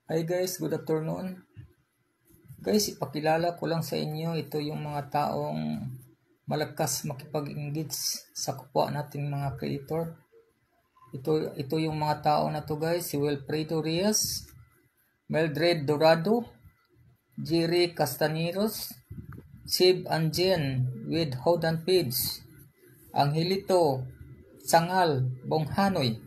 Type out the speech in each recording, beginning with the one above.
Hi guys, good afternoon. Guys, ipakilala ko lang sa inyo, ito yung mga taong malakas makipag-engage sa kapwa nating mga creator. Ito yung mga tao na to guys, si Wilfredo Reyes, Mildred Dorado, Jerry Castaneros, Sib Anjen with Howdan Page, Angelito Sangal Bonghanoy.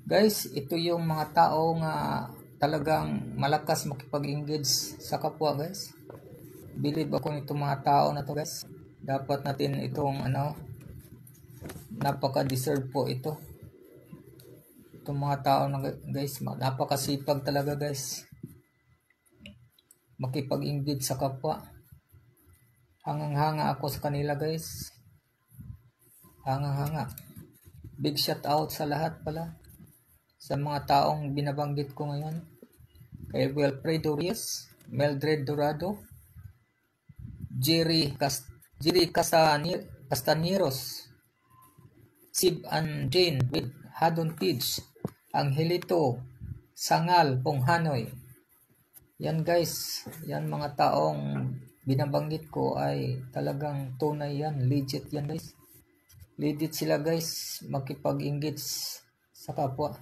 Guys, ito yung mga tao nga talagang malakas makipag-engage sa kapwa guys. Believe ako nitong mga tao na to guys. Dapat natin itong napaka-deserve po ito. Itong mga tao na guys, napakasipag talaga guys. Makipag-engage sa kapwa. Hangang-hanga ako sa kanila guys. Hangang-hanga. Big shout out sa lahat pala. Sa mga taong binabanggit ko ngayon, kay Wilfredo Reyes, Mildred Dorado, Jerry Castaneros, Sib Anjen with Howdan Page, Angelito Sangal Bonghanoy. Yan guys, yan mga taong binabanggit ko ay talagang tunay yan, legit yan guys. Legit sila guys, makipag-engage sa kapwa.